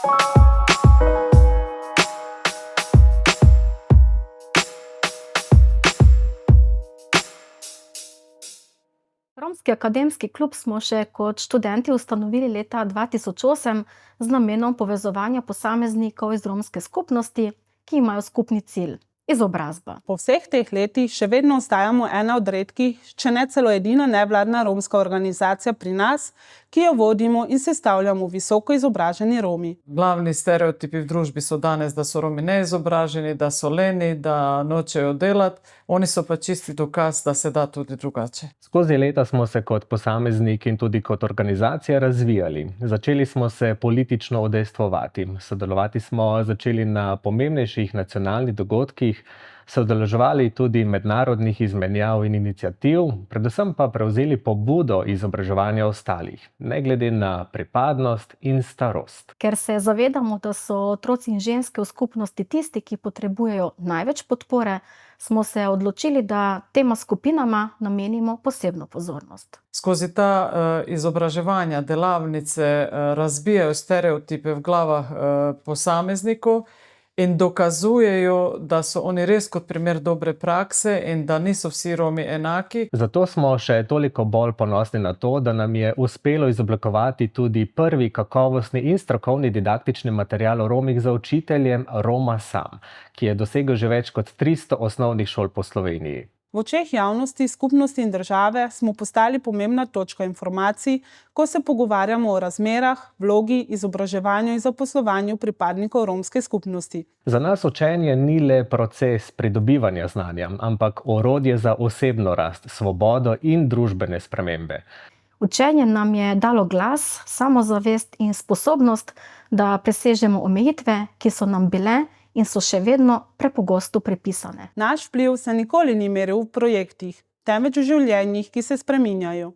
Romski akademski klub smo še kot študenti ustanovili leta 2008 z namenom povezovanja posameznikov iz romske skupnosti, ki imajo skupni cilj – izobrazba. Po vseh teh letih še vedno ostajamo ena od redkih, če ne celo edina nevladna romska organizacija pri nas, ki jo vodimo in sestavljamo visoko izobraženi Romi. Glavni stereotipi v družbi so danes, da so Romi neizobraženi, da so leni, da nočejo delati. Oni so pa čisti dokaz, da se da tudi drugače. Skozi leta smo se kot posamezniki in tudi kot organizacija razvijali. Začeli smo se politično udejstvovati. Sodelovati smo začeli na pomembnejših nacionalnih dogodkih, se udeleževali tudi mednarodnih izmenjav in iniciativ, predvsem pa prevzeli pobudo izobraževanja ostalih, ne glede na pripadnost in starost. Ker se zavedamo, da so otroci in ženske v skupnosti tisti, ki potrebujejo največ podpore, smo se odločili, da tema skupinama namenimo posebno pozornost. Skozi ta izobraževanja, delavnice razbijajo stereotipe v glavah posameznikov in dokazujejo, da so oni res kot primer dobre prakse in da niso vsi Romi enaki. Zato smo še toliko bolj ponosni na to, da nam je uspelo izoblikovati tudi prvi kakovostni in strokovni didaktični material o Romih za učitelje Roma Sam, ki je dosegel že več kot 300 osnovnih šol po Sloveniji. V očeh javnosti, skupnosti in države smo postali pomembna točka informacij, ko se pogovarjamo o razmerah, vlogi, izobraževanju in zaposlovanju pripadnikov romske skupnosti. Za nas učenje ni le proces pridobivanja znanja, ampak orodje za osebno rast, svobodo in družbene spremembe. Učenje nam je dalo glas, samozavest in sposobnost, da presežemo omejitve, ki so nam bile in so še vedno prepogosto pripisane. Naš vpliv se nikoli ni meril v projektih, temveč v življenjih, ki se spreminjajo.